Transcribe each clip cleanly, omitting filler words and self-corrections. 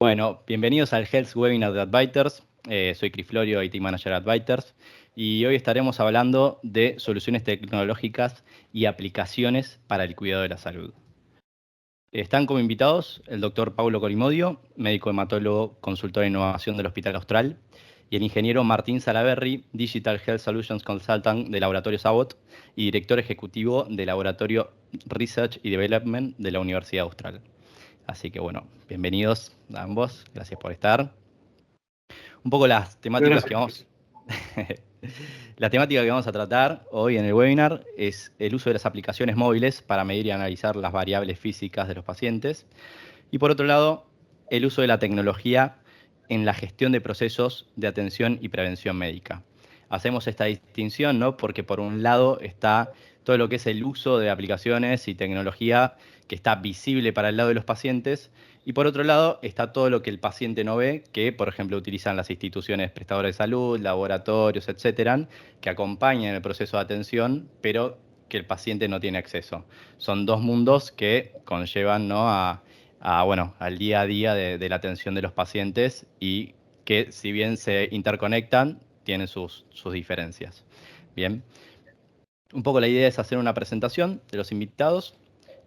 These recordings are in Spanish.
Bueno, bienvenidos al Health Webinar de Adviters. Soy Cris Florio, IT Manager Adviters, y hoy estaremos hablando de soluciones tecnológicas y aplicaciones para el cuidado de la salud. Están como invitados el doctor Paulo Corimodio, médico hematólogo, consultor de innovación del Hospital Austral, y el ingeniero Martín Salaberry, Digital Health Solutions Consultant de Laboratorio Abbott y director ejecutivo del Laboratorio Research y Development de la Universidad Austral. Así que bueno, bienvenidos a ambos, gracias por estar. Un poco las temáticas que Gracias. la temática que vamos a tratar hoy en el webinar es el uso de las aplicaciones móviles para medir y analizar las variables físicas de los pacientes. Y por otro lado, el uso de la tecnología en la gestión de procesos de atención y prevención médica. Hacemos esta distinción, ¿no? Porque por un lado está todo lo que es el uso de aplicaciones y tecnología que está visible para el lado de los pacientes, y por otro lado está todo lo que el paciente no ve, que por ejemplo utilizan las instituciones prestadoras de salud, laboratorios, etcétera, que acompañan el proceso de atención, pero que el paciente no tiene acceso. Son dos mundos que conllevan, ¿no?, bueno, al día a día de la atención de los pacientes, y que si bien se interconectan, tienen sus diferencias. Bien, un poco la idea es hacer una presentación de los invitados.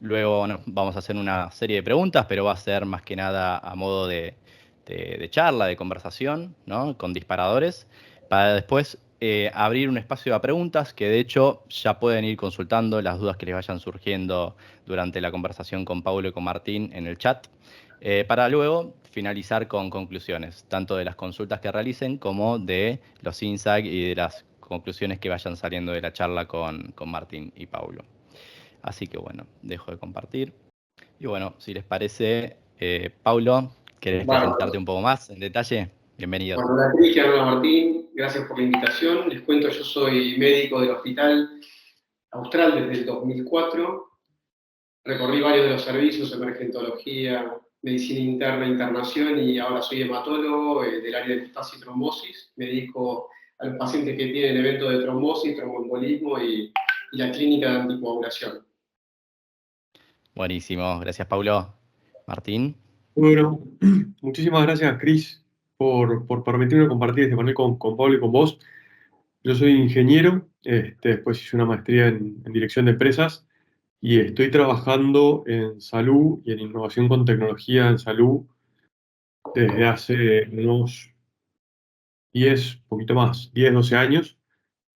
Luego, bueno, vamos a hacer una serie de preguntas, pero va a ser más que nada a modo de charla, de conversación, ¿no?, con disparadores, para después abrir un espacio a preguntas que de hecho ya pueden ir consultando las dudas que les vayan surgiendo durante la conversación con Paulo y con Martín en el chat, para luego finalizar con conclusiones, tanto de las consultas que realicen como de los insights y de las conclusiones que vayan saliendo de la charla con Martín y Paulo. Así que bueno, dejo de compartir. Y bueno, si les parece, Paulo, ¿querés presentarte Bárbaro. un poco más en detalle? Bienvenido. Bueno, hola Cristian, hola Martín, gracias por la invitación. Les cuento, yo soy médico del Hospital Austral desde el 2004. Recorrí varios de los servicios, emergentología, medicina interna, internación, y ahora soy hematólogo del área de metástasis y trombosis. Me dedico a los pacientes que tienen eventos de trombosis, tromboembolismo y la clínica de anticoagulación. Buenísimo, gracias Paulo. Martín. Bueno, muchísimas gracias, Cris, por permitirme compartir este panel con Pablo y con vos. Yo soy ingeniero, después hice una maestría en dirección de empresas y estoy trabajando en salud y en innovación con tecnología en salud desde hace unos 10, poquito más, 10, 12 años.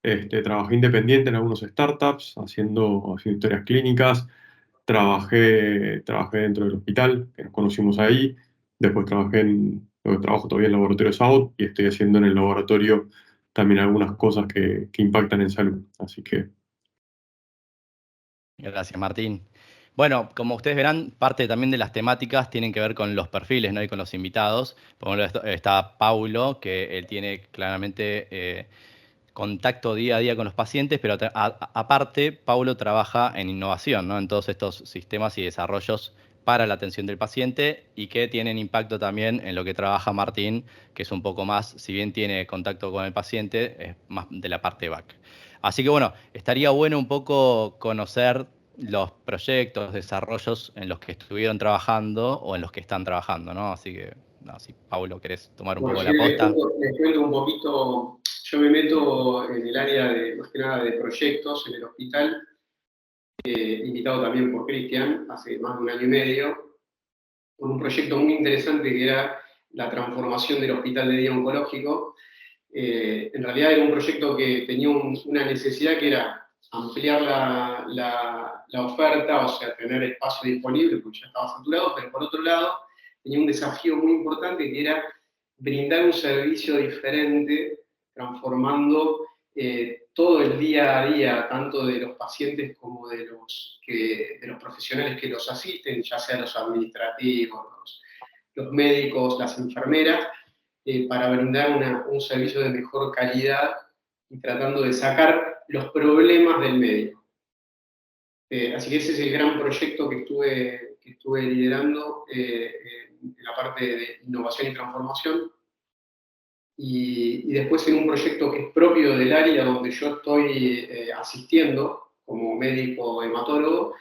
Trabajé independiente en algunos startups, haciendo historias clínicas. Trabajé dentro del hospital, que nos conocimos ahí. Después trabajo todavía en el laboratorio Abbott y estoy haciendo en el laboratorio también algunas cosas que impactan en salud. Así que, Gracias, Martín. Bueno, como ustedes verán, parte también de las temáticas tienen que ver con los perfiles, ¿no?, y con los invitados. Por ejemplo, está Paulo, que él tiene claramente contacto día a día con los pacientes, pero aparte, Paulo trabaja en innovación, ¿no?, en todos estos sistemas y desarrollos para la atención del paciente, y que tienen impacto también en lo que trabaja Martín, que es un poco más, si bien tiene contacto con el paciente, es más de la parte back. Así que bueno, estaría bueno un poco conocer los proyectos, desarrollos en los que estuvieron trabajando o en los que están trabajando, ¿no? Así que, no, si Paulo, ¿querés tomar un bueno, poco yo la posta? les cuento un poquito. Yo me meto en el área de, más que nada, de proyectos en el hospital, invitado también por Cristian hace más de un año y medio, con un proyecto muy interesante que era la transformación del hospital de día oncológico. En realidad era un proyecto que tenía una necesidad, que era ampliar la oferta, o sea, tener espacio disponible, porque ya estaba saturado, pero por otro lado tenía un desafío muy importante, que era brindar un servicio diferente, transformando todo el día a día, tanto de los pacientes como de los profesionales que los asisten, ya sean los administrativos, los médicos, las enfermeras, para brindar un servicio de mejor calidad y tratando de sacar los problemas del médico. Así que ese es el gran proyecto que estuve liderando en la parte de innovación y transformación. Y después en un proyecto que es propio del área donde yo estoy asistiendo como médico hematólogo,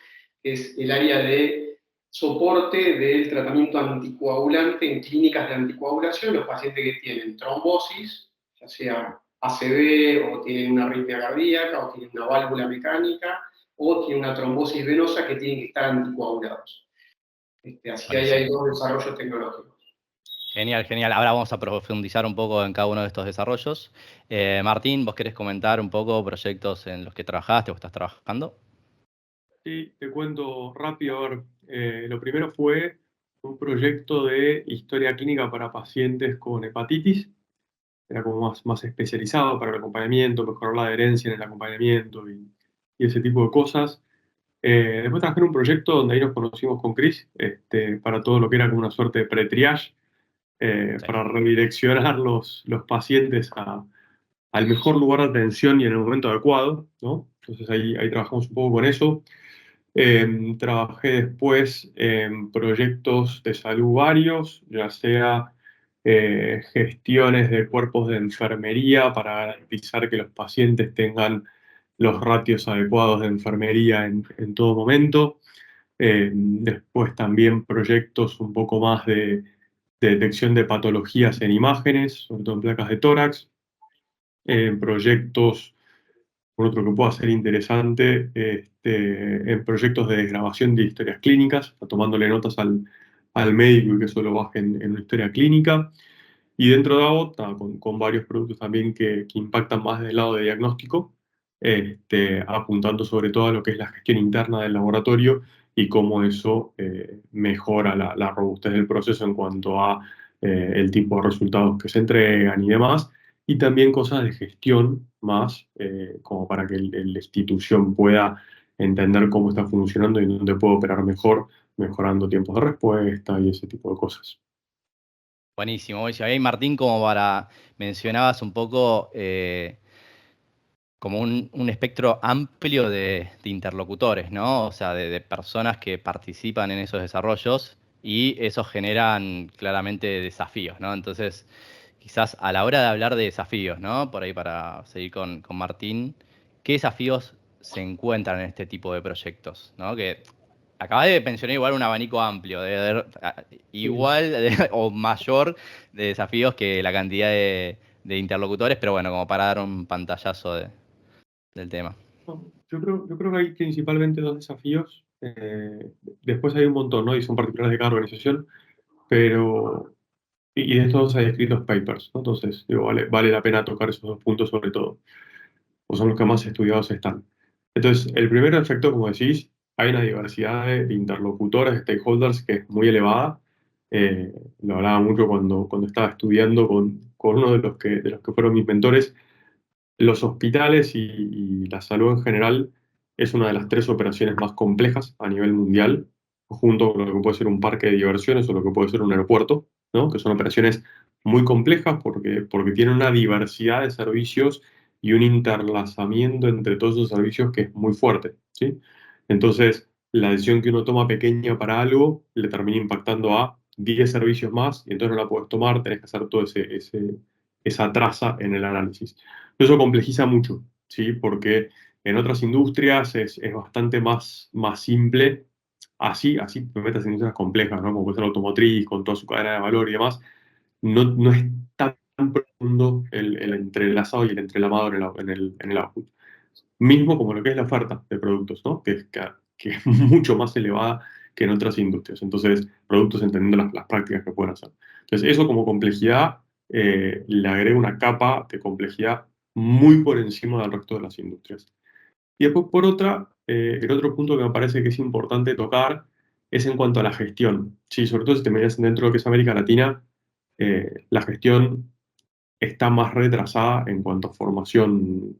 que es el área de soporte del tratamiento anticoagulante en clínicas de anticoagulación, los pacientes que tienen trombosis, ya sea ACV o tienen una arritmia cardíaca o tienen una válvula mecánica o tienen una trombosis venosa que tienen que estar anticoagulados. Así que ahí hay Buenísimo. dos desarrollos tecnológicos. Genial, genial. Ahora vamos a profundizar un poco en cada uno de estos desarrollos. Martín, ¿vos querés comentar un poco proyectos en los que trabajaste o estás trabajando? Sí, te cuento rápido. A ver, lo primero fue un proyecto de historia clínica para pacientes con hepatitis. Era como más especializado para el acompañamiento, mejorar la adherencia en el acompañamiento y ese tipo de cosas. Después trabajé en un proyecto donde ahí nos conocimos con Chris, para todo lo que era como una suerte de pre-triage, Sí. para redireccionar los pacientes al mejor lugar de atención y en el momento adecuado, ¿no? Entonces ahí trabajamos un poco con eso. Trabajé después en proyectos de salud varios, ya sea gestiones de cuerpos de enfermería para garantizar que los pacientes tengan los ratios adecuados de enfermería en todo momento. Después también proyectos un poco más de detección de patologías en imágenes, sobre todo en placas de tórax. Proyectos por otro que pueda ser interesante, en proyectos de grabación de historias clínicas, tomándole notas al médico y que eso lo baje en una historia clínica. Y dentro de AOTA, con varios productos también que impactan más del lado de diagnóstico, apuntando sobre todo a lo que es la gestión interna del laboratorio y cómo eso mejora la robustez del proceso en cuanto a el tipo de resultados que se entregan y demás, y también cosas de gestión más, como para que la institución pueda entender cómo está funcionando y dónde puede operar mejor, mejorando tiempos de respuesta y ese tipo de cosas. Buenísimo, buenísimo. Ahí, Martín, como para, mencionabas un poco como un espectro amplio de interlocutores, ¿no? O sea, de personas que participan en esos desarrollos y eso generan claramente desafíos, ¿no? Entonces, quizás a la hora de hablar de desafíos, ¿no? Por ahí para seguir con Martín, ¿qué desafíos se encuentran en este tipo de proyectos? ¿No? Que acabas de mencionar igual un abanico amplio, Sí. igual o mayor de desafíos que la cantidad de interlocutores, pero bueno, como para dar un pantallazo del tema. No, yo creo que hay principalmente dos desafíos. Después hay un montón, ¿no? Y son particulares de cada organización, pero. Y de estos hay escritos papers, ¿no? Entonces, digo, vale la pena tocar esos dos puntos sobre todo, o son los que más estudiados están. Entonces, el primer efecto, como decís, hay una diversidad de interlocutores, de stakeholders, que es muy elevada. Lo hablaba mucho cuando estaba estudiando con uno de los que fueron mis mentores. Los hospitales y la salud en general es una de las tres operaciones más complejas a nivel mundial, junto con lo que puede ser un parque de diversiones o lo que puede ser un aeropuerto, ¿no? Que son operaciones muy complejas porque tienen una diversidad de servicios y un interlazamiento entre todos esos servicios que es muy fuerte, ¿sí? Entonces, la decisión que uno toma pequeña para algo le termina impactando a 10 servicios más y entonces no la puedes tomar, tenés que hacer todo esa traza en el análisis. Eso complejiza mucho, ¿sí? Porque en otras industrias es bastante más simple. Así te metas en industrias complejas, ¿no? Como puede ser la automotriz, con toda su cadena de valor y demás. No es tan profundo el entrelazado y el entrelamado en el output. Mismo como lo que es la oferta de productos, ¿no? Que es mucho más elevada que en otras industrias. Entonces, productos entendiendo las prácticas que pueden hacer. Entonces, eso como complejidad le agrega una capa de complejidad muy por encima del resto de las industrias. Y después, por otra, el otro punto que me parece que es importante tocar es en cuanto a la gestión. Sí, sobre todo si te miras dentro de lo que es América Latina, la gestión está más retrasada en cuanto a formación,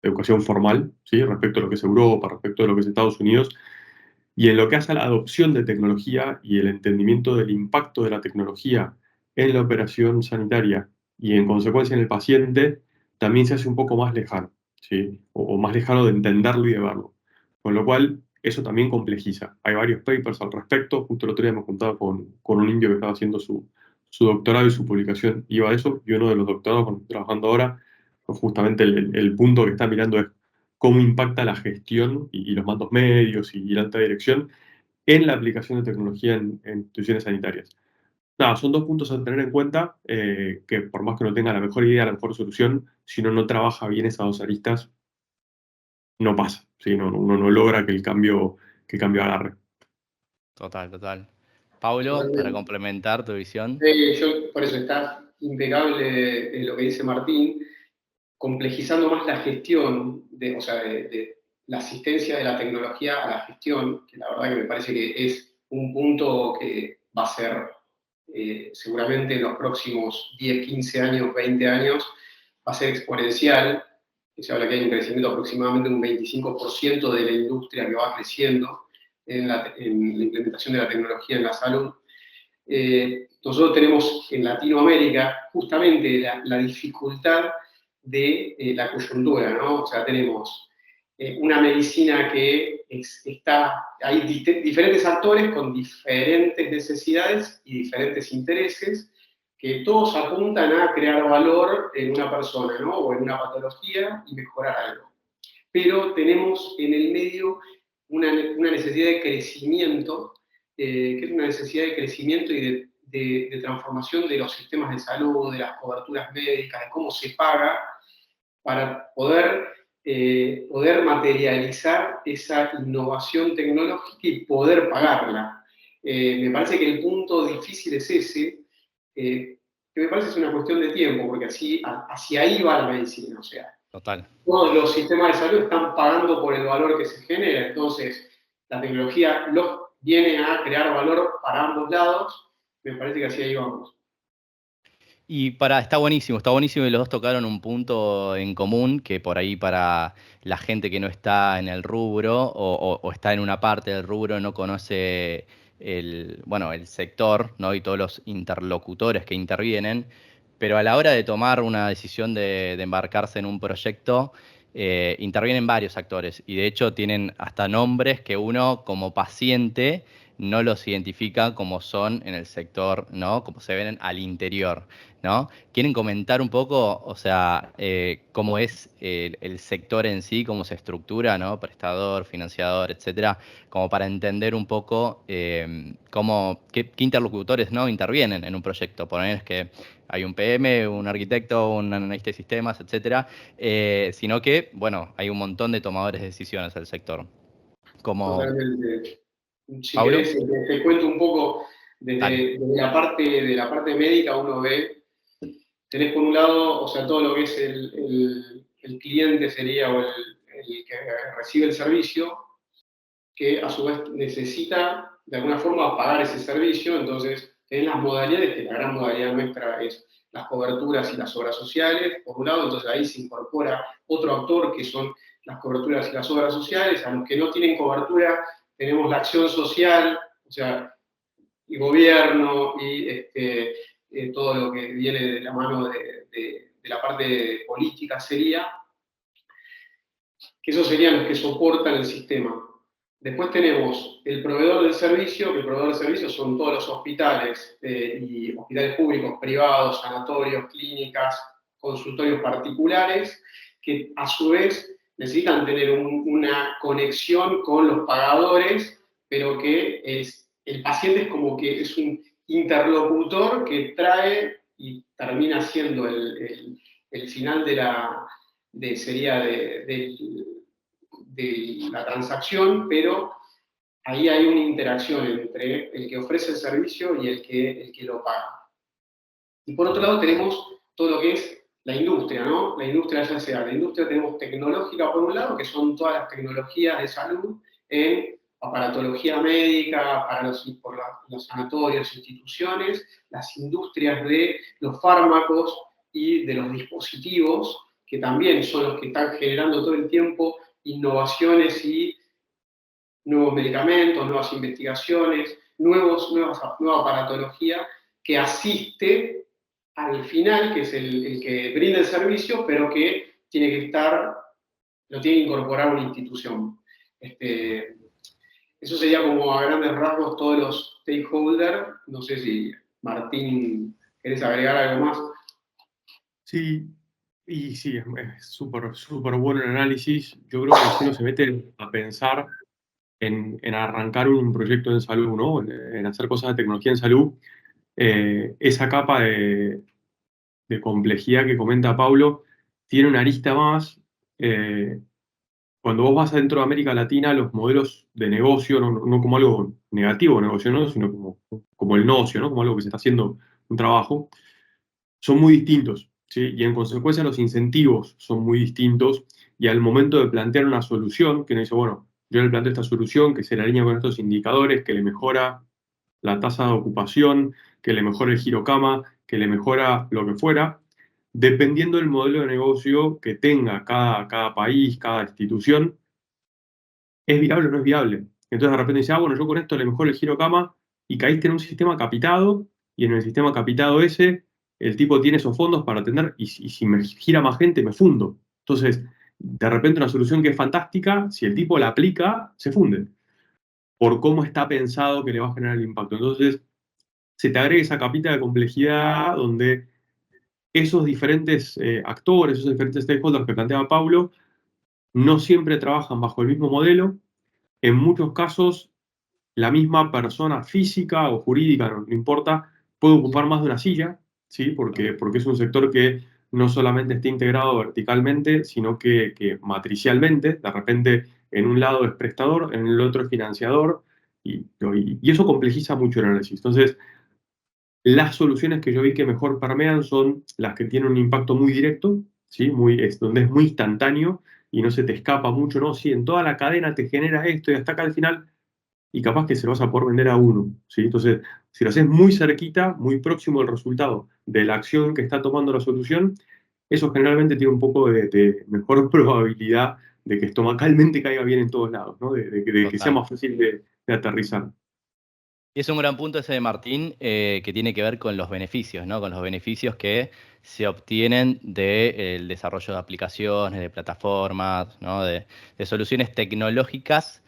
educación formal, ¿sí? Respecto a lo que es Europa, respecto a lo que es Estados Unidos, y en lo que hace a la adopción de tecnología y el entendimiento del impacto de la tecnología en la operación sanitaria y en consecuencia en el paciente, también se hace un poco más lejano, ¿sí? O más lejano de entenderlo y de verlo. Con lo cual, eso también complejiza. Hay varios papers al respecto. Justo el otro día me juntaba con un indio que estaba haciendo su doctorado y su publicación iba a eso. Y uno de los doctorados con el que estoy trabajando ahora, pues justamente el punto que está mirando es cómo impacta la gestión y los mandos medios y la alta dirección en la aplicación de tecnología en instituciones sanitarias. Nada, son dos puntos a tener en cuenta, que por más que uno tenga la mejor idea, la mejor solución, si uno no trabaja bien esas dos aristas, no pasa, ¿sí? Uno no logra que el cambio agarre. Total, total. Paulo, para Totalmente. complementar tu visión. Yo, por eso está impecable lo que dice Martín, complejizando más la gestión, o sea, de la asistencia de la tecnología a la gestión, que la verdad que me parece que es un punto que va a ser seguramente en los próximos 10, 15 años, 20 años, va a ser exponencial. Se habla que hay un crecimiento aproximadamente de un 25% de la industria que va creciendo en la implementación de la tecnología en la salud. Nosotros tenemos en Latinoamérica justamente la dificultad de la coyuntura, ¿no? O sea, tenemos una medicina que hay diferentes actores con diferentes necesidades y diferentes intereses que todos apuntan a crear valor en una persona, ¿no? O en una patología y mejorar algo. Pero tenemos en el medio una necesidad de crecimiento, que es una necesidad de crecimiento y de transformación de los sistemas de salud, de las coberturas médicas, de cómo se paga, para poder materializar esa innovación tecnológica y poder pagarla. Me parece que el punto difícil es ese, que me parece que es una cuestión de tiempo, porque hacia ahí va la medicina, o sea, Total. todos los sistemas de salud están pagando por el valor que se genera, entonces la tecnología viene a crear valor para ambos lados, me parece que así ahí vamos. Y está buenísimo y los dos tocaron un punto en común que por ahí para la gente que no está en el rubro o está en una parte del rubro no conoce bueno, el sector, ¿no? Y todos los interlocutores que intervienen, pero a la hora de tomar una decisión de embarcarse en un proyecto, intervienen varios actores y de hecho tienen hasta nombres que uno como paciente no los identifica como son en el sector, ¿no? Como se ven al interior. ¿No? ¿Quieren comentar un poco, o sea, cómo es el sector en sí, cómo se estructura, ¿no? Prestador, financiador, etcétera, como para entender un poco qué interlocutores, ¿no? intervienen en un proyecto? Poner que hay un PM, un arquitecto, un analista de sistemas, etcétera, sino que, bueno, hay un montón de tomadores de decisiones del sector. Como, Totalmente. Si Pablo, querés, te cuento un poco dale. desde la parte médica, uno ve, tenés por un lado, o sea, todo lo que es el cliente sería, o el que recibe el servicio, que a su vez necesita de alguna forma pagar ese servicio, entonces tenés las modalidades, que la gran modalidad nuestra es las coberturas y las obras sociales, por un lado, entonces ahí se incorpora otro actor que son las coberturas y las obras sociales, a los que no tienen cobertura tenemos la acción social, o sea, y gobierno y todo lo que viene de la mano de la parte política sería, que esos serían los que soportan el sistema. Después tenemos el proveedor del servicio, que el proveedor del servicio son todos los hospitales y hospitales públicos, privados, sanatorios, clínicas, consultorios particulares, que a su vez necesitan tener una conexión con los pagadores, pero que el paciente es como que es un interlocutor que trae y termina siendo el final sería de la transacción, pero ahí hay una interacción entre el que ofrece el servicio y el que lo paga. Y por otro lado tenemos todo lo que es la industria, ¿no? La industria ya sea, la industria tenemos tecnológica por un lado, que son todas las tecnologías de salud en aparatología médica, para los sanatorios, instituciones, las industrias de los fármacos y de los dispositivos, que también son los que están generando todo el tiempo innovaciones y nuevos medicamentos, nuevas investigaciones, nueva aparatología que asiste al final, que es el que brinda el servicio, pero que tiene que lo tiene que incorporar una institución. Eso sería como a grandes rasgos todos los stakeholders. No sé si Martín, ¿querés agregar algo más? Sí, y sí, es súper súper bueno el análisis. Yo creo que si uno se mete a pensar, en arrancar un proyecto en salud, ¿no? En hacer cosas de tecnología en salud, esa capa de complejidad que comenta Paulo tiene una arista más. Cuando vos vas adentro de América Latina, los modelos de negocio, no como algo negativo negocio, ¿no? Sino como el negocio, ¿no? Como algo que se está haciendo un trabajo, son muy distintos, ¿sí? Y en consecuencia los incentivos son muy distintos y al momento de plantear una solución, que uno dice, bueno, yo le planteo esta solución que se le alinea con estos indicadores, que le mejora la tasa de ocupación, que le mejora el girocama, que le mejora lo que fuera, dependiendo del modelo de negocio que tenga cada país, cada institución, ¿es viable o no es viable? Entonces de repente dice, bueno, yo con esto le mejoro el girocama y caíste en un sistema capitado y en el sistema capitado ese el tipo tiene esos fondos para atender y si me gira más gente me fundo. Entonces, de repente una solución que es fantástica, si el tipo la aplica, se funde por cómo está pensado que le va a generar el impacto. Entonces, se te agrega esa capita de complejidad donde esos diferentes actores, esos diferentes stakeholders que planteaba Paulo, no siempre trabajan bajo el mismo modelo. En muchos casos, la misma persona física o jurídica, no importa, puede ocupar más de una silla, ¿sí? Porque es un sector que no solamente está integrado verticalmente, sino que matricialmente. De repente, en un lado es prestador, en el otro es financiador, y eso complejiza mucho el análisis. Entonces, las soluciones que yo vi que mejor permean son las que tienen un impacto muy directo, ¿sí? Donde es muy instantáneo y no se te escapa mucho, ¿no? Sí, en toda la cadena te genera esto y hasta acá al final y capaz que se lo vas a poder vender a uno, ¿sí? Entonces, si lo haces muy cerquita, muy próximo al resultado de la acción que está tomando la solución, eso generalmente tiene un poco de mejor probabilidad de que estomacalmente caiga bien en todos lados, ¿no? De que sea Total. más fácil de aterrizar. Y es un gran punto ese de Martín, que tiene que ver con los beneficios, ¿no? Con los beneficios que se obtienen del desarrollo de aplicaciones, de plataformas, ¿no? De soluciones tecnológicas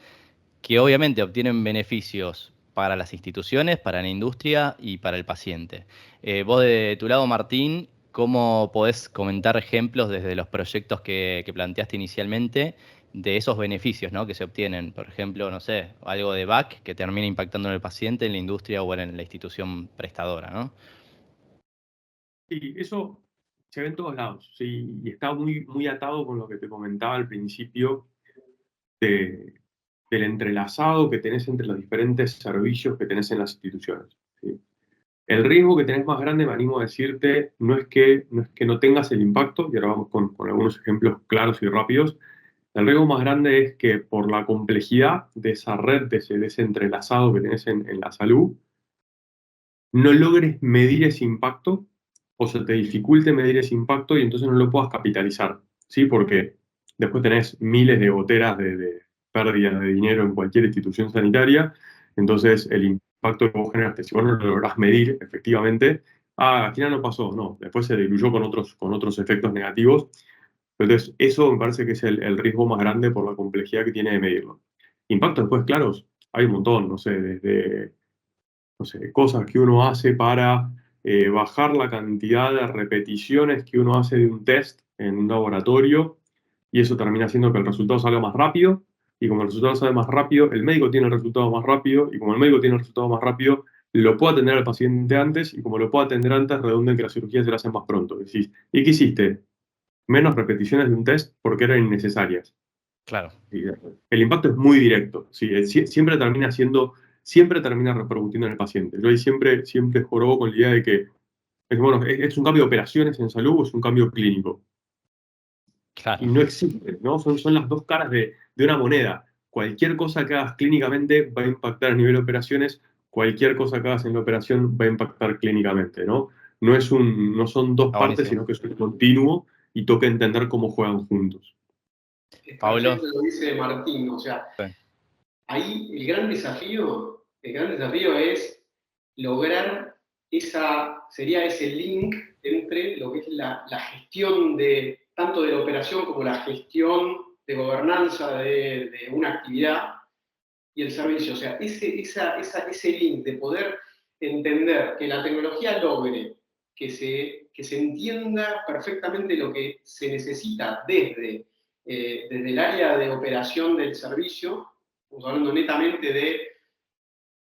que obviamente obtienen beneficios para las instituciones, para la industria y para el paciente. Vos de tu lado, Martín, ¿cómo podés comentar ejemplos desde los proyectos que planteaste inicialmente de esos beneficios, ¿no? Que se obtienen? Por ejemplo, no sé, algo de back que termina impactando en el paciente, en la industria o en la institución prestadora, ¿no? Sí, eso se ve en todos lados, sí, y está muy atado con lo que te comentaba al principio de- del entrelazado que tenés entre los diferentes servicios que tenés en las instituciones, ¿sí? El riesgo que tenés más grande, me animo a decirte, no es que no tengas el impacto, y ahora vamos con algunos ejemplos claros y rápidos. El riesgo más grande es que por la complejidad de esa red, de ese entrelazado que tenés en la salud, no logres medir ese impacto o se te dificulte medir ese impacto y entonces no lo puedas capitalizar, ¿sí? Porque después tenés miles de goteras de pérdida de dinero en cualquier institución sanitaria, entonces el impacto que vos generaste, si vos no lo lográs medir efectivamente, al final no pasó, no, después se diluyó con otros efectos negativos. Entonces, eso me parece que es el riesgo más grande por la complejidad que tiene de medirlo. Impactos después claros, hay un montón, no sé, desde no sé, cosas que uno hace para bajar la cantidad de repeticiones que uno hace de un test en un laboratorio y eso termina haciendo que el resultado salga más rápido y como el resultado sale más rápido, el médico tiene el resultado más rápido y como el médico tiene el resultado más rápido, lo puede atender al paciente antes y como lo puede atender antes, redunda en que la cirugía se la hace más pronto. Decís, ¿y qué hiciste? Menos repeticiones de un test porque eran innecesarias. Claro. Sí, el impacto es muy directo, sí, siempre termina repercutiendo en el paciente. Yo ahí siempre jorobo con la idea de que bueno, es un cambio de operaciones en salud o es un cambio clínico. Claro. Y no existe, ¿no? Son las dos caras de una moneda. Cualquier cosa que hagas clínicamente va a impactar a nivel de operaciones, cualquier cosa que hagas en la operación va a impactar clínicamente, ¿no? No son dos Está partes, buenísimo. sino que es un continuo y toca entender cómo juegan juntos. Es Pablo. perfecto lo que dice Martín, o sea, Sí. ahí el gran desafío es lograr sería ese link entre lo que es la gestión de, tanto de la operación como la gestión de gobernanza de una actividad y el servicio. O sea, ese link de poder entender que la tecnología logre que se entienda perfectamente lo que se necesita desde el área de operación del servicio Estamos hablando netamente de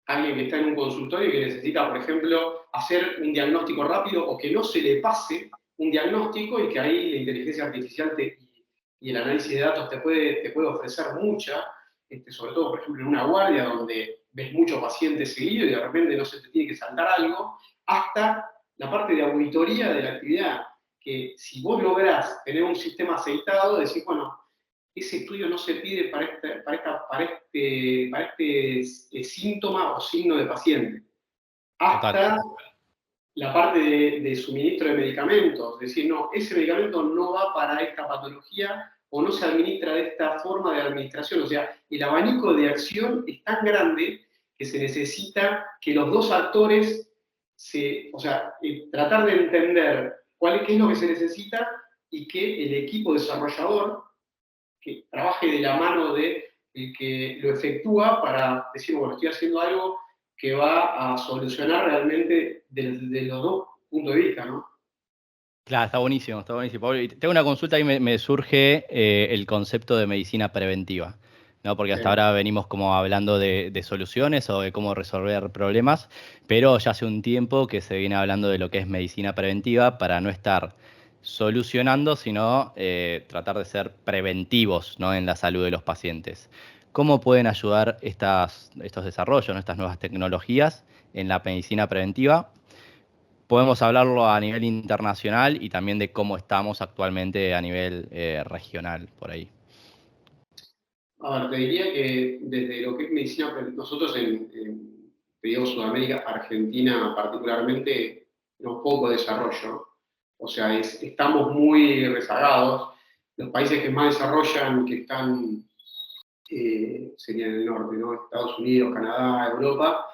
alguien que está en un consultorio y que necesita, por ejemplo, hacer un diagnóstico rápido o que no se le pase un diagnóstico y que ahí la inteligencia artificial y el análisis de datos te puede ofrecer mucha, sobre todo, por ejemplo, en una guardia donde ves muchos pacientes seguidos y de repente no se te tiene que saltar algo, hasta la parte de auditoría de la actividad, que si vos lográs tener un sistema aceitado, decís, bueno, ese estudio no se pide para este síntoma o signo de paciente. Total. Hasta la parte de suministro de medicamentos, es decir, no, ese medicamento no va para esta patología o no se administra de esta forma de administración. O sea, el abanico de acción es tan grande que se necesita que los dos actores, tratar de entender qué es lo que se necesita y que el equipo desarrollador que trabaje de la mano de el que lo efectúa para decir, bueno, estoy haciendo algo que va a solucionar realmente desde los dos puntos de vista, ¿no? Claro, está buenísimo, Pablo. Y tengo una consulta y me surge el concepto de medicina preventiva, ¿no? Porque hasta ahora venimos como hablando de soluciones o de cómo resolver problemas, pero ya hace un tiempo que se viene hablando de lo que es medicina preventiva para no estar solucionando, sino tratar de ser preventivos, ¿no? En la salud de los pacientes. ¿Cómo pueden ayudar estos desarrollos, ¿no? Estas nuevas tecnologías en la medicina preventiva? Podemos hablarlo a nivel internacional y también de cómo estamos actualmente a nivel regional, por ahí. A ver, te diría que desde lo que es medicina, nosotros te digo, Sudamérica, Argentina particularmente, tenemos poco desarrollo. O sea, estamos muy rezagados. Los países que más desarrollan, que están, serían el norte, ¿no? Estados Unidos, Canadá, Europa,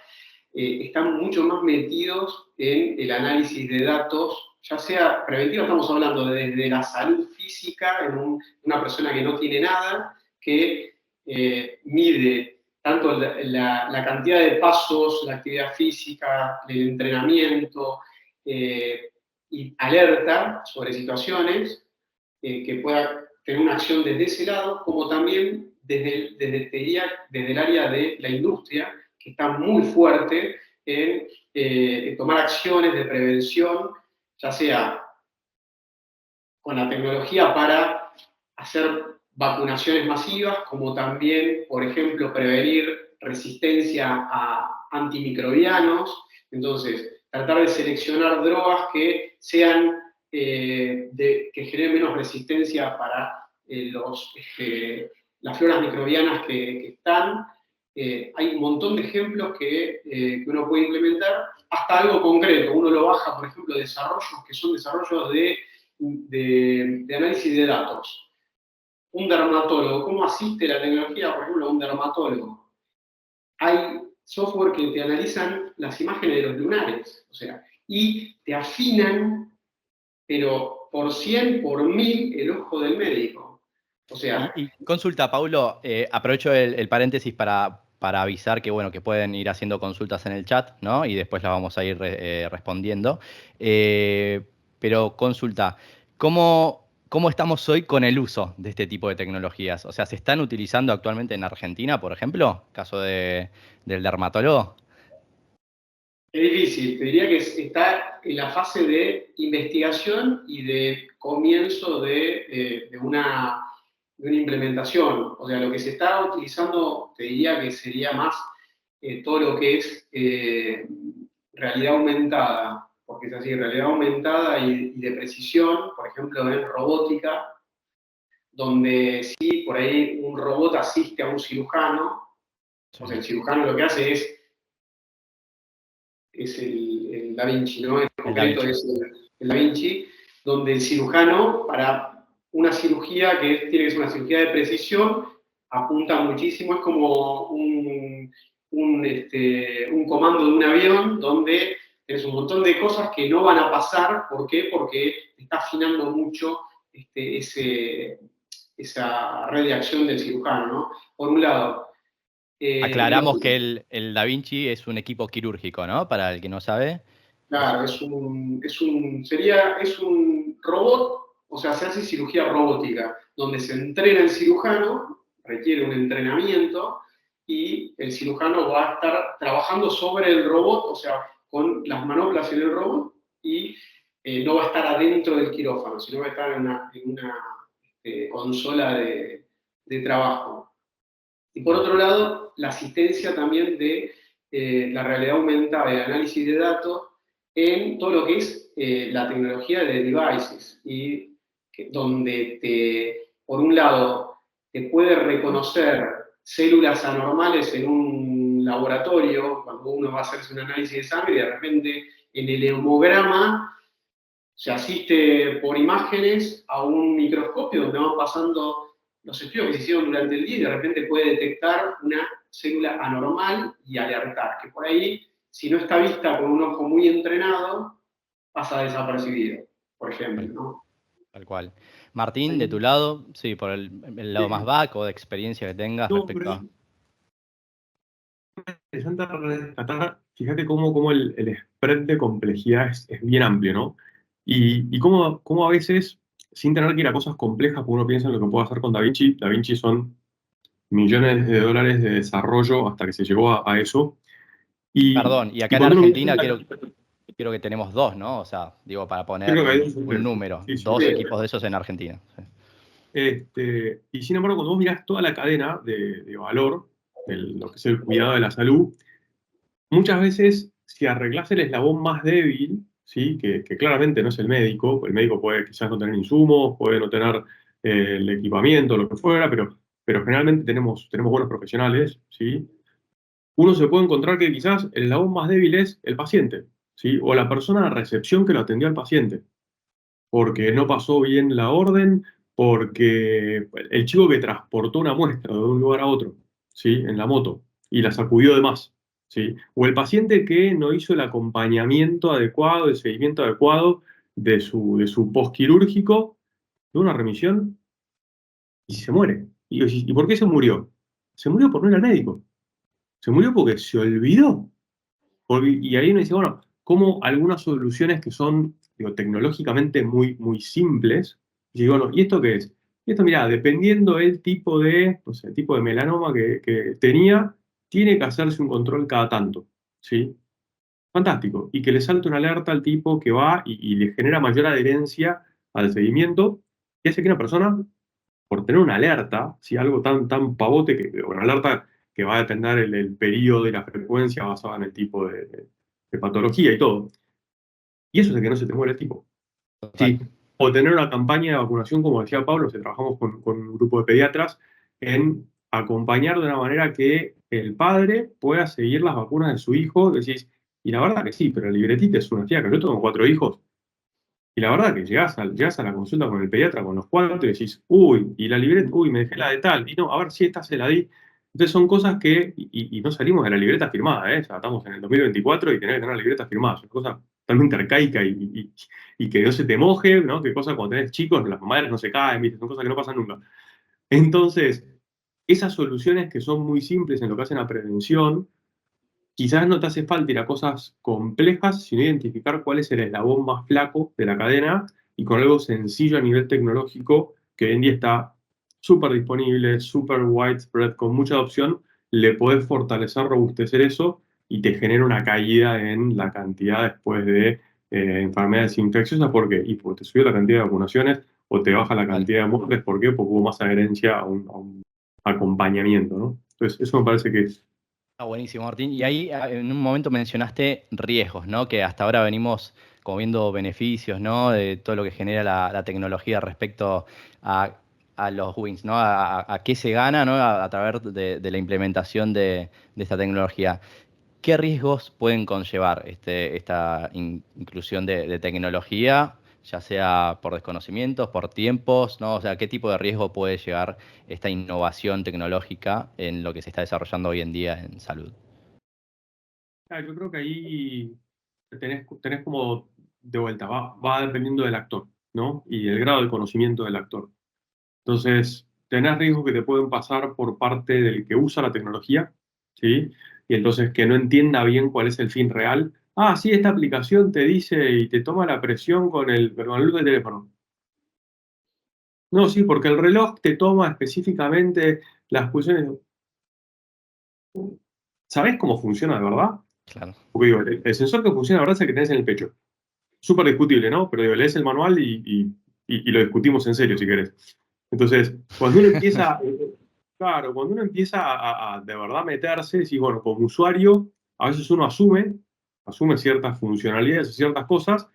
están mucho más metidos en el análisis de datos, ya sea preventivo, estamos hablando desde la salud física en una persona que no tiene nada, que mide tanto la cantidad de pasos, la actividad física, el entrenamiento, y alerta sobre situaciones que pueda tener una acción desde ese lado, como también desde el área de la industria, que está muy fuerte en tomar acciones de prevención, ya sea con la tecnología para hacer vacunaciones masivas, como también, por ejemplo, prevenir resistencia a antimicrobianos. Entonces, tratar de seleccionar drogas que sean que generen menos resistencia para las floras microbianas que están. Hay un montón de ejemplos que uno puede implementar, hasta algo concreto. Uno lo baja, por ejemplo, desarrollos que son desarrollos de análisis de datos. Un dermatólogo, ¿cómo asiste la tecnología, por ejemplo, a un dermatólogo? Hay software que te analizan las imágenes de los lunares, o sea, y te afinan, pero por 100, por 1000, el ojo del médico. O sea, Y consulta, Paulo, aprovecho el paréntesis para avisar que, bueno, que pueden ir haciendo consultas en el chat, ¿no? Y después las vamos a ir respondiendo. Pero consulta, ¿cómo estamos hoy con el uso de este tipo de tecnologías? O sea, ¿se están utilizando actualmente en Argentina, por ejemplo? Caso del dermatólogo. es difícil, te diría que está en la fase de investigación y de comienzo de una implementación. O sea, lo que se está utilizando, te diría que sería más todo lo que es realidad aumentada, porque es así, realidad aumentada y de precisión, por ejemplo, en robótica, donde sí, por ahí un robot asiste a un cirujano, Sí. o sea, el cirujano lo que hace es el Da Vinci, ¿no? En El Da concreto Vinci. es el Da Vinci, donde el cirujano, para una cirugía tiene que ser una cirugía de precisión, apunta muchísimo, es como un comando de un avión donde tienes un montón de cosas que no van a pasar. ¿Por qué? Porque está afinando mucho esa red de acción del cirujano, ¿no? Por un lado. Aclaramos que el Da Vinci es un equipo quirúrgico, ¿no? Para el que no sabe. Claro, es un robot, o sea, se hace cirugía robótica, donde se entrena el cirujano, requiere un entrenamiento, y el cirujano va a estar trabajando sobre el robot, o sea, con las manoplas en el robot, y no va a estar adentro del quirófano, sino va a estar en una consola de trabajo. Y por otro lado, la asistencia también de la realidad aumentada y el análisis de datos en todo lo que es la tecnología de devices, y donde por un lado, te puede reconocer células anormales en un laboratorio, cuando uno va a hacerse un análisis de sangre, y de repente en el hemograma se asiste por imágenes a un microscopio donde van pasando los estudios que se hicieron durante el día, y de repente puede detectar una célula anormal y alertar, que por ahí, si no está vista con un ojo muy entrenado, pasa desapercibido, por ejemplo, ¿no? Tal cual. Martín, de tu lado, sí, por el lado más back o de experiencia que tengas No, respecto a... interesante rescatar, fíjate cómo el spread de complejidad es bien amplio, ¿no? Y cómo a veces, sin tener que ir a cosas complejas, porque uno piensa en lo que puede hacer con Da Vinci son millones de dólares de desarrollo hasta que se llegó a eso. Perdón, y Y acá en cuando uno Argentina mira, creo que tenemos dos, ¿no? O sea, digo, para poner creo que hay dos un empresas. número, Sí, sí. dos equipos de esos en Argentina. Sí. Y sin embargo, cuando vos mirás toda la cadena de valor, lo que es el cuidado de la salud, muchas veces, si arreglás el eslabón más débil, ¿sí? Que claramente no es el médico puede quizás no tener insumos, puede no tener el equipamiento, lo que fuera, pero generalmente tenemos buenos profesionales, ¿sí? Uno se puede encontrar que quizás el eslabón más débil es el paciente, ¿sí? O la persona de recepción que lo atendió al paciente, porque no pasó bien la orden, porque el chico que transportó una muestra de un lugar a otro, ¿sí? En la moto, y la sacudió de más, ¿sí? O el paciente que no hizo el acompañamiento adecuado, el seguimiento adecuado de su postquirúrgico, de una remisión, y se muere. ¿Y por qué se murió? Se murió por no ir al médico. Se murió porque se olvidó. Y ahí uno dice, bueno, como algunas soluciones que son, digo, tecnológicamente muy simples, y digo, bueno, ¿y esto qué es? Y esto, mira, dependiendo del tipo de, no sé, tipo de melanoma que tenía, tiene que hacerse un control cada tanto, ¿sí? Fantástico. Y que le salte una alerta al tipo que va y le genera mayor adherencia al seguimiento, y hace que una persona, por tener una alerta, si algo tan pavote, una alerta que va a depender el periodo y la frecuencia basada en el tipo de patología y todo. Y eso es de que no se te muere el tipo. Total. Sí. O tener una campaña de vacunación, como decía Pablo, si trabajamos con un grupo de pediatras, en acompañar de una manera que el padre pueda seguir las vacunas de su hijo. Decís, y la verdad que sí, pero la libretita es una fiaca. Yo tengo 4 hijos. Y la verdad que llegás a la consulta con el pediatra con los 4 y decís, uy, y la libreta, uy, me dejé la de tal, y no, a ver si esta se la di. Entonces son cosas que, y no salimos de la libreta firmada, ¿eh? O sea, estamos en el 2024 y tenés que tener la libreta firmada, es una cosa totalmente arcaica y que no se te moje, ¿no? Que cosas cuando tenés chicos, las madres no se caen, ¿viste? Son cosas que no pasan nunca. Entonces, esas soluciones que son muy simples en lo que hacen a prevención, quizás no te hace falta ir a cosas complejas, sino identificar cuál es el eslabón más flaco de la cadena y con algo sencillo a nivel tecnológico que hoy en día está súper disponible, súper widespread, con mucha adopción, le podés fortalecer, robustecer eso y te genera una caída en la cantidad después de enfermedades infecciosas. ¿Por qué? Y porque te subió la cantidad de vacunaciones o te baja la Total. cantidad de muertes. ¿Por qué? Porque hubo más adherencia a un acompañamiento, ¿no? Entonces, eso me parece que es. Ah, buenísimo, Martín. Y ahí en un momento mencionaste riesgos, ¿no? Que hasta ahora venimos como viendo beneficios, ¿no? De todo lo que genera la tecnología respecto a, a los wins, ¿no? A qué se gana, ¿no? A través de la implementación de esta tecnología. ¿Qué riesgos pueden conllevar esta inclusión de tecnología, ya sea por desconocimientos, por tiempos, ¿no? O sea, ¿qué tipo de riesgo puede llegar esta innovación tecnológica en lo que se está desarrollando hoy en día en salud? Yo creo que ahí tenés como de vuelta, va dependiendo del actor, ¿no? Y el grado de conocimiento del actor. Entonces, tenés riesgos que te pueden pasar por parte del que usa la tecnología, ¿sí? Y entonces que no entienda bien cuál es el fin real. Ah, sí, esta aplicación te dice y te toma la presión con la luz del teléfono. No, sí, porque el reloj te toma específicamente las pulsiones. ¿sabés cómo funciona de verdad? Claro. Porque digo, el sensor que funciona de verdad es el que tenés en el pecho. Súper discutible, ¿no? Pero digo, lees el manual y lo discutimos en serio, si querés. Entonces, cuando uno empieza, claro, cuando uno empieza a de verdad meterse, decís, bueno, como usuario, a veces uno asume ciertas funcionalidades, ciertas cosas,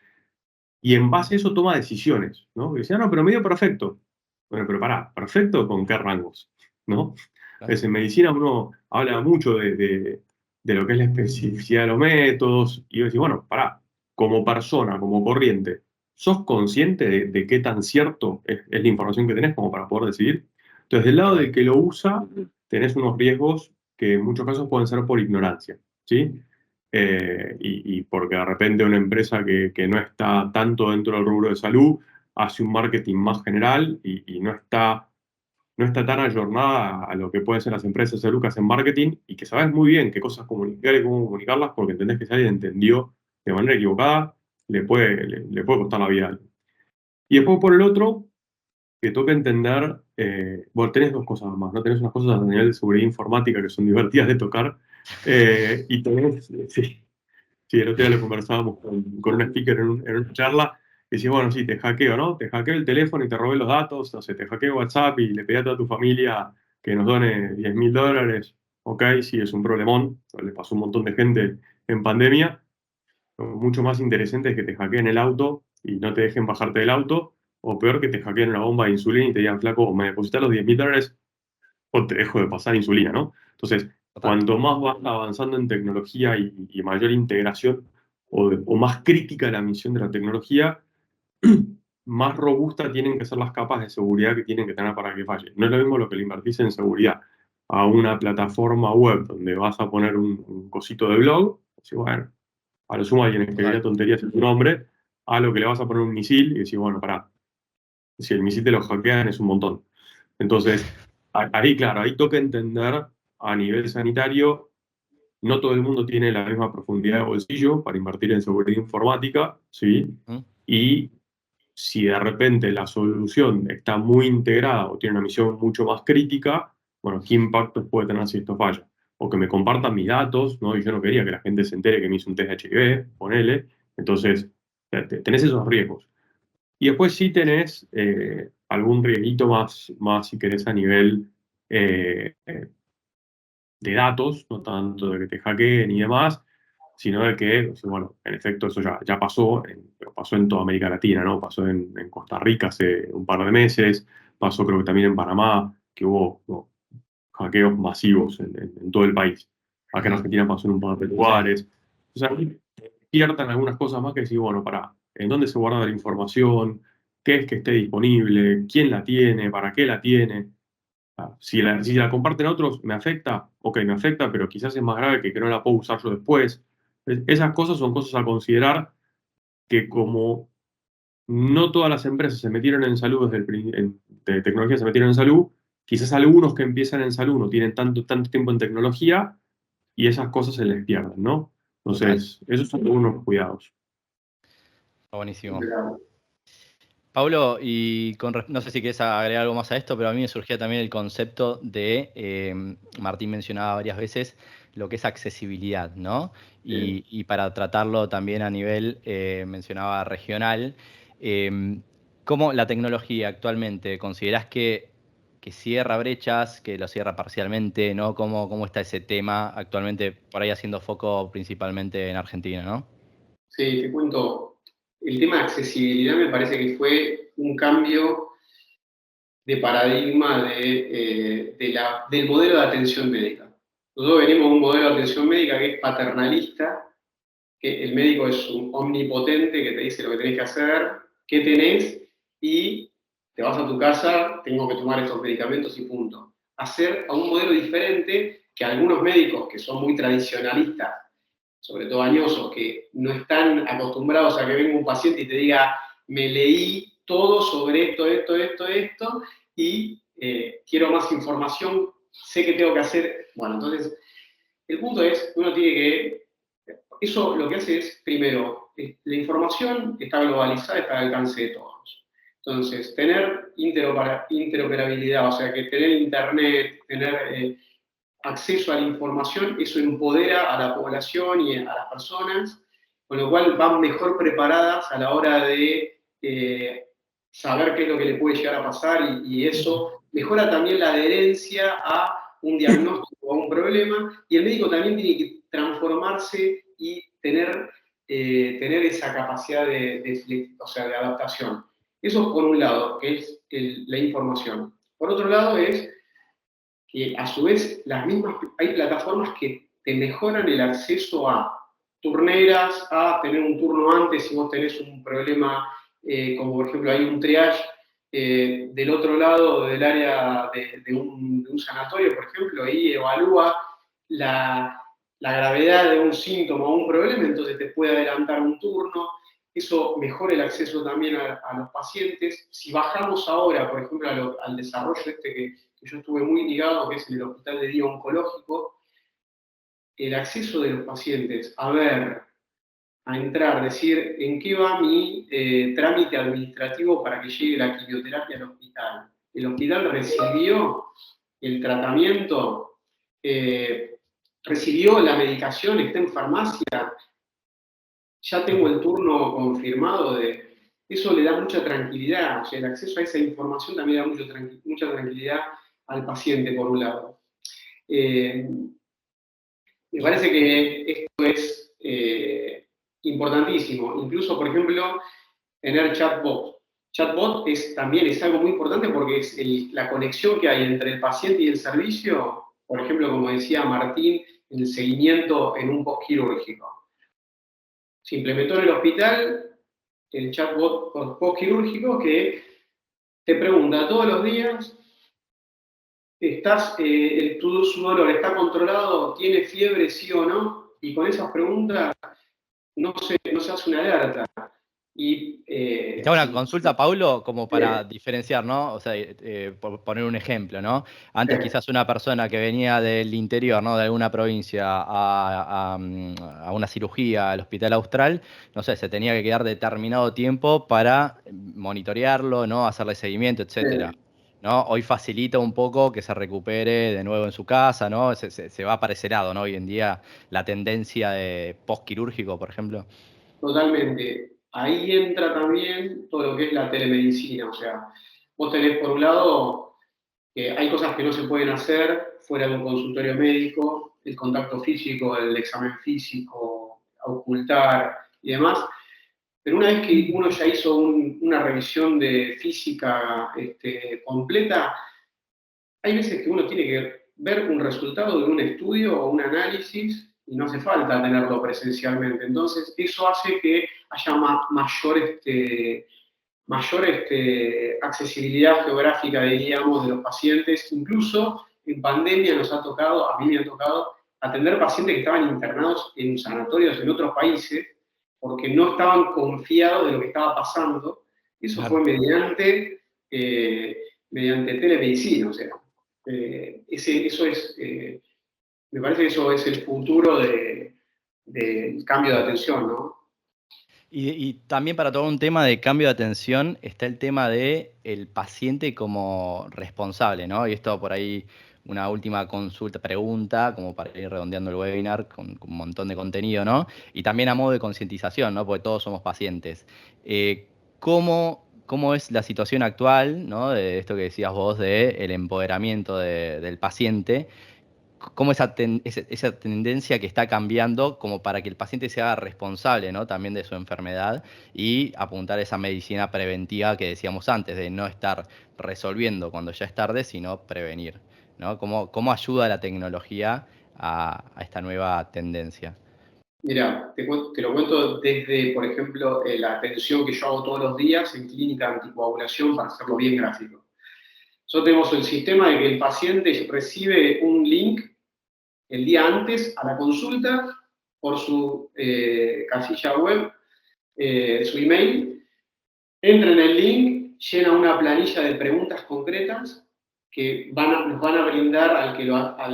y en base a eso toma decisiones, ¿no? Y decía, no, pero medio perfecto. Bueno, pero pará, ¿perfecto con qué rangos? ¿No? Claro. En medicina uno habla mucho de lo que es la especificidad de los métodos, y yo decía, bueno, pará, como persona, como corriente, ¿sos consciente de qué tan cierto es la información que tenés como para poder decidir? Entonces, del lado del Total. que lo usa, tenés unos riesgos que en muchos casos pueden ser por ignorancia, ¿sí? Y porque de repente una empresa que no está tanto dentro del rubro de salud hace un marketing más general y no está tan ayornada a lo que pueden ser las empresas de salud que hacen marketing y que sabes muy bien qué cosas comunicar y cómo comunicarlas porque entendés que si alguien entendió de manera equivocada, le puede costar la vida a alguien. Y después por el otro, que toca entender, bueno, tenés dos cosas más, ¿no? Tenés unas cosas a nivel de seguridad informática que son divertidas de tocar, y tenés, sí, sí, el otro día lo conversábamos con un speaker en una charla, y decía, bueno, sí, te hackeo, ¿no? Te hackeo el teléfono y te robé los datos, no sé, te hackeo WhatsApp y le pedí a toda tu familia que nos done $10.000, ok, sí, es un problemón, le pasó a un montón de gente en pandemia. Lo mucho más interesante es que te hackeen el auto y no te dejen bajarte del auto, o peor, que te hackeen una bomba de insulina y te digan, flaco, o me depositas los $10.000 o te dejo de pasar insulina, ¿no? Entonces, Total. cuanto más vas avanzando en tecnología y mayor integración o más crítica la misión de la tecnología, más robusta tienen que ser las capas de seguridad que tienen que tener para que falle. No es lo mismo lo que le invertís en seguridad a una plataforma web donde vas a poner un cosito de blog, así, bueno, a lo sumo alguien Total. escribiría tonterías en tu nombre, a lo que le vas a poner un misil y decís, bueno, pará, si el misil te lo hackean es un montón. Entonces, ahí, claro, ahí toca entender a nivel sanitario, no todo el mundo tiene la misma profundidad de bolsillo para invertir en seguridad informática, ¿sí? ¿Mm? Y si de repente la solución está muy integrada o tiene una misión mucho más crítica, bueno, ¿qué impactos puede tener si esto falla? O que me compartan mis datos, ¿no? Y yo no quería que la gente se entere que me hizo un test de HIV, ponele. Entonces, tenés esos riesgos. Y después sí tenés algún riesguito más, si querés, a nivel de datos, no tanto de que te hackeen y demás, sino de que, o sea, bueno, en efecto eso ya pasó, pero pasó en toda América Latina, ¿no? Pasó en Costa Rica hace un par de meses, pasó creo que también en Panamá, que hubo, ¿no?, hackeos masivos en todo el país. Acá en Ujú. Argentina pasó en un par de Sí. lugares. O sea, despiertan algunas cosas más que decir, bueno, para, ¿en dónde se guarda la información? ¿Qué es que esté disponible? ¿Quién la tiene? ¿Para qué la tiene? Si la comparten otros, ¿me afecta? Ok, me afecta, pero quizás es más grave que no la puedo usar yo después. Esas cosas son cosas a considerar que como no todas las empresas se metieron en salud de tecnología se metieron en salud, quizás algunos que empiezan en salud no tienen tanto tiempo en tecnología y esas cosas se les pierden, ¿no? Total. Entonces, esos son algunos cuidados. Está buenísimo. Pero, Pablo, y no sé si quieres agregar algo más a esto, pero a mí me surgía también el concepto de, Martín mencionaba varias veces, lo que es accesibilidad, ¿no? Y para tratarlo también a nivel, mencionaba regional, eh, ¿cómo la tecnología actualmente considerás que cierra brechas, que lo cierra parcialmente, ¿no? ¿Cómo está ese tema actualmente, por ahí haciendo foco principalmente en Argentina, ¿no? sí, te cuento, el tema de accesibilidad me parece que fue un cambio de paradigma del modelo de atención médica. Nosotros venimos de un modelo de atención médica que es paternalista, que el médico es un omnipotente que te dice lo que tenés que hacer, qué tenés, y te vas a tu casa, tengo que tomar estos medicamentos y punto. Hacer a un modelo diferente que algunos médicos que son muy tradicionalistas, sobre todo añosos, que no están acostumbrados a que venga un paciente y te diga, me leí todo sobre esto, y quiero más información, sé que tengo que hacer. Bueno, entonces, el punto es, uno tiene que, eso lo que hace es, primero, la información está globalizada, está al alcance de todos. Entonces, tener interoperabilidad, o sea, que tener internet, tener acceso a la información, eso empodera a la población y a las personas, con lo cual van mejor preparadas a la hora de saber qué es lo que le puede llegar a pasar y eso mejora también la adherencia a un diagnóstico o a un problema, y el médico también tiene que transformarse y tener esa capacidad o sea, de adaptación. Eso por un lado, que es la información. Por otro lado es que a su vez hay plataformas que te mejoran el acceso a turneras, a tener un turno antes si vos tenés un problema, como por ejemplo hay un triage del otro lado del área de un sanatorio, por ejemplo, y evalúa la gravedad de un síntoma o un problema, entonces te puede adelantar un turno. Eso mejora el acceso también a los pacientes. Si bajamos ahora, por ejemplo, al desarrollo que yo estuve muy ligado, que es el Hospital de Día Oncológico, el acceso de los pacientes a ver, a entrar, decir en qué va mi trámite administrativo para que llegue la quimioterapia al hospital. El hospital recibió el tratamiento, recibió la medicación, está en farmacia, ya tengo el turno confirmado eso le da mucha tranquilidad, o sea, el acceso a esa información también da mucha tranquilidad al paciente, por un lado. Me parece que esto es importantísimo. Incluso, por ejemplo, tener chatbot. Chatbot también es algo muy importante porque es la conexión que hay entre el paciente y el servicio, por ejemplo, como decía Martín, el seguimiento en un postquirúrgico. Se implementó en el hospital el chatbot postquirúrgico que te pregunta todos los días, su dolor está controlado, tiene fiebre, sí o no, y con esas preguntas no se hace una alerta. Te hago una consulta, Paulo, como para diferenciar, ¿no? O sea, por poner un ejemplo, ¿no? Antes quizás una persona que venía del interior, ¿no? De alguna provincia a una cirugía al Hospital Austral, no sé, se tenía que quedar determinado tiempo para monitorearlo, ¿no? Hacerle seguimiento, etcétera. ¿No? Hoy facilita un poco que se recupere de nuevo en su casa, ¿no? Se va para ese lado, ¿no? Hoy en día la tendencia de postquirúrgico, por ejemplo. Totalmente. Ahí entra también todo lo que es la telemedicina. O sea, vos tenés por un lado que hay cosas que no se pueden hacer fuera de un consultorio médico, el contacto físico, el examen físico, ocultar y demás. Pero una vez que uno ya hizo una revisión de física completa, hay veces que uno tiene que ver un resultado de un estudio o un análisis y no hace falta tenerlo presencialmente. Entonces, eso hace que haya mayor accesibilidad geográfica, diríamos, de los pacientes. Incluso en pandemia a mí me ha tocado atender pacientes que estaban internados en sanatorios en otros países porque no estaban confiados de lo que estaba pasando. Eso Claro. fue mediante telemedicina, o sea. Me parece que eso es el futuro del cambio de atención, ¿no? Y también para todo un tema de cambio de atención está el tema de el paciente como responsable, ¿no? Y esto por ahí una última pregunta, como para ir redondeando el webinar con un montón de contenido, ¿no? Y también a modo de concientización, ¿no? Porque todos somos pacientes. ¿Cómo es la situación actual, ¿no? De esto que decías vos, de el empoderamiento del paciente? Cómo esa tendencia que está cambiando como para que el paciente se haga responsable, ¿no? También de su enfermedad y apuntar a esa medicina preventiva que decíamos antes, de no estar resolviendo cuando ya es tarde, sino prevenir, ¿no? ¿Cómo ayuda la tecnología a esta nueva tendencia? Mira, te lo cuento desde, por ejemplo, la atención que yo hago todos los días en clínica anticoagulación para hacerlo bien gráfico. Nosotros tenemos el sistema de que el paciente recibe un link el día antes a la consulta por su casilla web, su email, entra en el link, llena una planilla de preguntas concretas que nos van a brindar al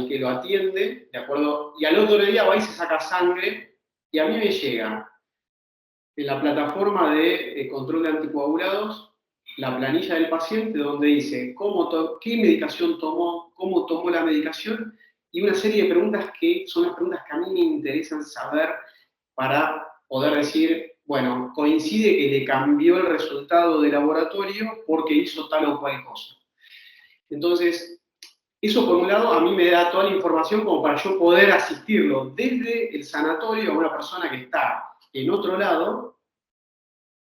que lo atiende, ¿de acuerdo? Y al otro día va y se saca sangre y a mí me llega en la plataforma de control de anticoagulados la planilla del paciente donde dice qué medicación tomó, cómo tomó la medicación y una serie de preguntas que son las preguntas que a mí me interesan saber para poder decir, bueno, coincide que le cambió el resultado de laboratorio porque hizo tal o cual cosa. Entonces, eso por un lado a mí me da toda la información como para yo poder asistirlo desde el sanatorio a una persona que está en otro lado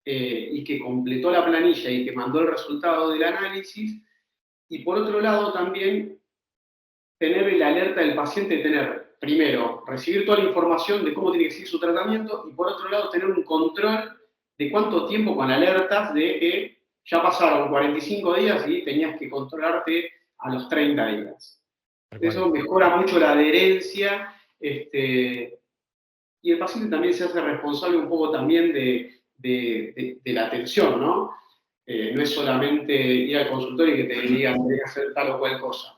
y que completó la planilla y que mandó el resultado del análisis. Y por otro lado también tener la alerta del paciente, tener, primero, recibir toda la información de cómo tiene que seguir su tratamiento y por otro lado tener un control de cuánto tiempo con alertas de que ya pasaron 45 días y tenías que controlarte a los 30 días. Eso mejora mucho la adherencia y el paciente también se hace responsable un poco también de la atención, ¿no? No es solamente ir al consultorio y que te digan tenés que hacer tal o cual cosa.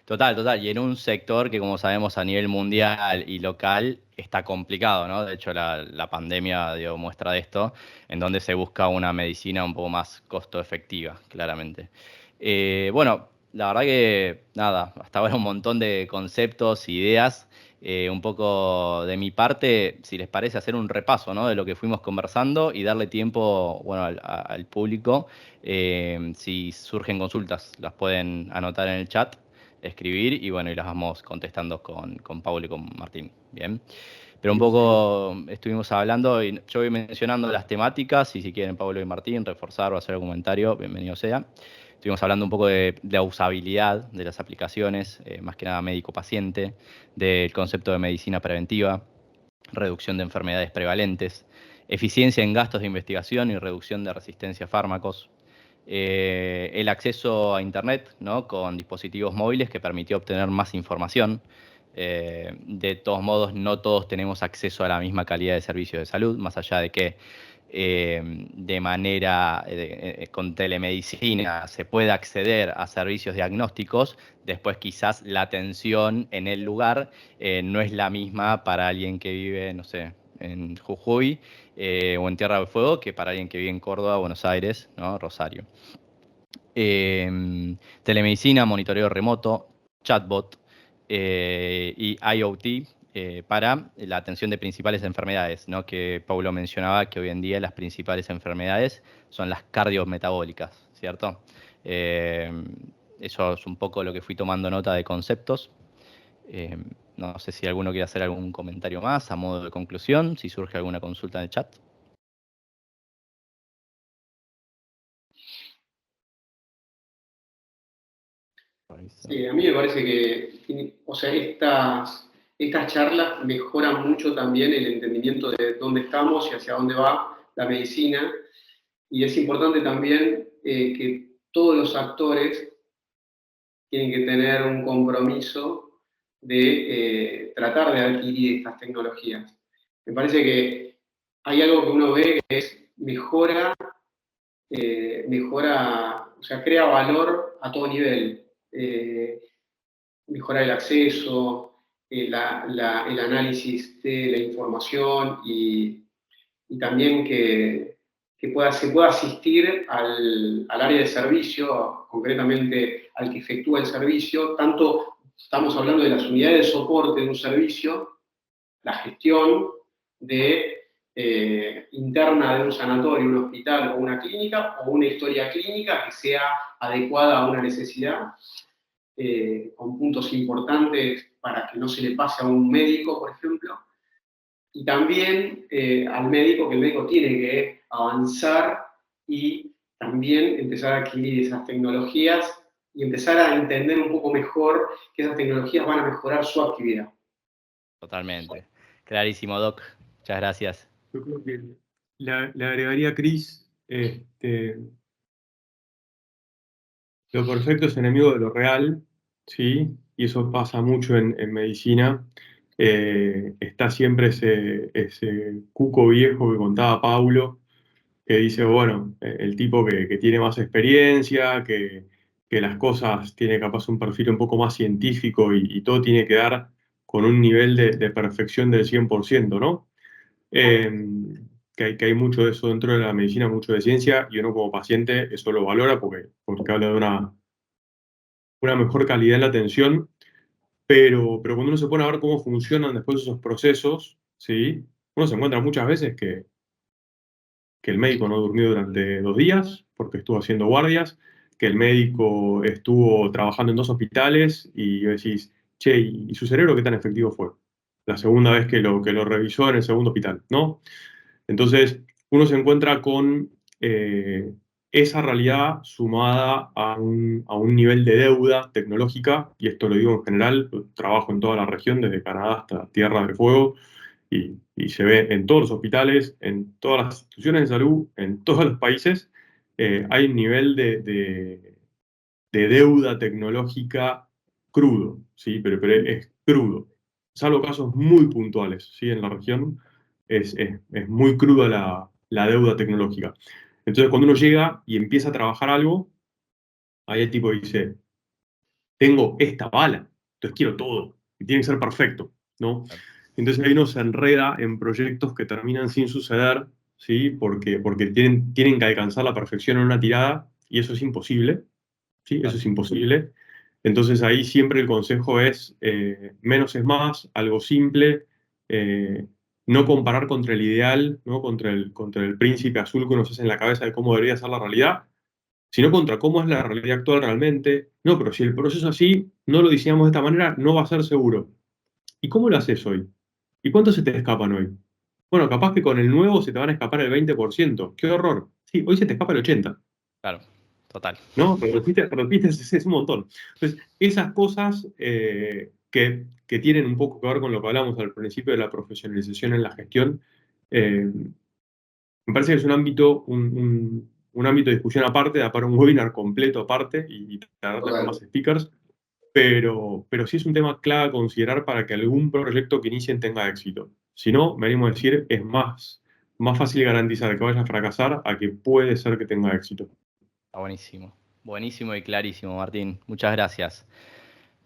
Total, total. Y en un sector que, como sabemos, a nivel mundial y local está complicado, ¿no? De hecho, la pandemia dio muestra de esto, en donde se busca una medicina un poco más costo efectiva, claramente. Bueno, la verdad que, nada, hasta ahora un montón de conceptos, ideas. Un poco de mi parte, si les parece, hacer un repaso, ¿no? De lo que fuimos conversando y darle tiempo, bueno, al público. Si surgen consultas, las pueden anotar en el chat, escribir y bueno, y las vamos contestando con Pablo y con Martín. Bien. Pero un poco estuvimos hablando y yo voy mencionando las temáticas y si quieren Pablo y Martín reforzar o hacer algún comentario, bienvenido sea. Estuvimos hablando un poco de la usabilidad de las aplicaciones, más que nada médico-paciente, del concepto de medicina preventiva, reducción de enfermedades prevalentes, eficiencia en gastos de investigación y reducción de resistencia a fármacos, el acceso a Internet, ¿no? Con dispositivos móviles que permitió obtener más información. De todos modos, no todos tenemos acceso a la misma calidad de servicios de salud, más allá de que de manera con telemedicina se puede acceder a servicios diagnósticos, después quizás la atención en el lugar no es la misma para alguien que vive, no sé, en Jujuy o en Tierra del Fuego que para alguien que vive en Córdoba, Buenos Aires, ¿no? Rosario. Telemedicina, monitoreo remoto, chatbot y IoT para la atención de principales enfermedades, ¿no? Que Paulo mencionaba que hoy en día las principales enfermedades son las cardiometabólicas, ¿cierto? Eso es un poco lo que fui tomando nota de conceptos. No sé si alguno quiere hacer algún comentario más a modo de conclusión, si surge alguna consulta en el chat. Sí, a mí me parece que, o sea, estas charlas mejoran mucho también el entendimiento de dónde estamos y hacia dónde va la medicina. Y es importante también que todos los actores tienen que tener un compromiso de tratar de adquirir estas tecnologías. Me parece que hay algo que uno ve que es mejora, o sea, crea valor a todo nivel. Mejorar el acceso, el análisis de la información y también que se pueda asistir al área de servicio, concretamente al que efectúa el servicio, tanto estamos hablando de las unidades de soporte de un servicio, la gestión interna de un sanatorio, un hospital o una clínica, o una historia clínica que sea adecuada a una necesidad, con puntos importantes para que no se le pase a un médico, por ejemplo, y también al médico, que el médico tiene que avanzar y también empezar a adquirir esas tecnologías y empezar a entender un poco mejor que esas tecnologías van a mejorar su actividad. Totalmente. Clarísimo, Doc. Muchas gracias. Yo creo que le agregaría a Cris, lo perfecto es enemigo de lo real, ¿sí? Y eso pasa mucho en medicina. Está siempre ese cuco viejo que contaba Paulo, que dice, bueno, el tipo que tiene más experiencia, que las cosas tiene capaz un perfil un poco más científico y todo tiene que dar con un nivel de perfección del 100%, ¿no? Que hay mucho de eso dentro de la medicina, mucho de ciencia, y uno como paciente eso lo valora porque habla de una mejor calidad en la atención. pero cuando uno se pone a ver cómo funcionan después esos procesos, ¿sí? Uno se encuentra muchas veces que el médico no durmió durante 2 días porque estuvo haciendo guardias, que el médico estuvo trabajando en 2 hospitales y decís, che, ¿y su cerebro qué tan efectivo fue? La segunda vez que lo revisó en el segundo hospital, ¿no? Entonces, uno se encuentra con esa realidad sumada a un nivel de deuda tecnológica, y esto lo digo en general, trabajo en toda la región, desde Canadá hasta Tierra del Fuego, y se ve en todos los hospitales, en todas las instituciones de salud, en todos los países, hay un nivel de deuda tecnológica crudo, ¿sí? Pero es crudo. Salvo casos muy puntuales, ¿sí? En la región es muy cruda la deuda tecnológica. Entonces, cuando uno llega y empieza a trabajar algo, ahí el tipo dice, tengo esta bala, entonces quiero todo, y tiene que ser perfecto, ¿no? Entonces ahí uno se enreda en proyectos que terminan sin suceder, ¿sí? Porque tienen que alcanzar la perfección en una tirada, y eso es imposible, ¿sí? Eso es imposible. Entonces ahí siempre el consejo es menos es más, algo simple, eh, no comparar contra el ideal, ¿no? Contra el príncipe azul que uno se hace en la cabeza de cómo debería ser la realidad, sino contra cómo es la realidad actual realmente. No, pero si el proceso así no lo diseñamos de esta manera, no va a ser seguro. ¿Y cómo lo haces hoy? ¿Y cuántos se te escapan hoy? Bueno, capaz que con el nuevo se te van a escapar el 20%. ¡Qué horror! Sí, hoy se te escapa el 80%. Claro, total. ¿No? Repites, es un montón. Entonces, esas cosas que tienen un poco que ver con lo que hablamos al principio de la profesionalización en la gestión, me parece que es un ámbito de discusión aparte, da para un webinar completo aparte y traerle con más Total. speakers, pero sí es un tema clave a considerar para que algún proyecto que inicien tenga éxito. Si no, me animo a decir, es más fácil garantizar que vaya a fracasar a que puede ser que tenga éxito. Está buenísimo. Buenísimo y clarísimo, Martín. Muchas gracias.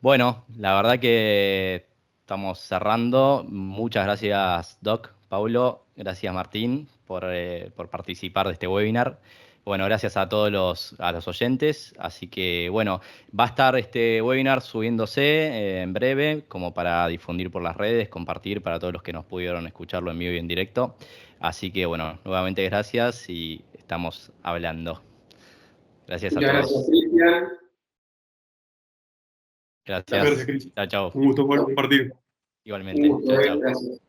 Bueno, la verdad que estamos cerrando. Muchas gracias, Doc, Paulo. Gracias, Martín, por participar de este webinar. Bueno, gracias a todos a los oyentes. Así que, bueno, va a estar este webinar subiéndose en breve, como para difundir por las redes, compartir para todos los que nos pudieron escucharlo en vivo y en directo. Así que, bueno, nuevamente gracias y estamos hablando. Gracias a Muchas gracias, todos. Cristian. Gracias, Gracias. Cris. Chao, chao. Un gusto poder compartir. Un Igualmente. gusto, Chao, chao. gracias.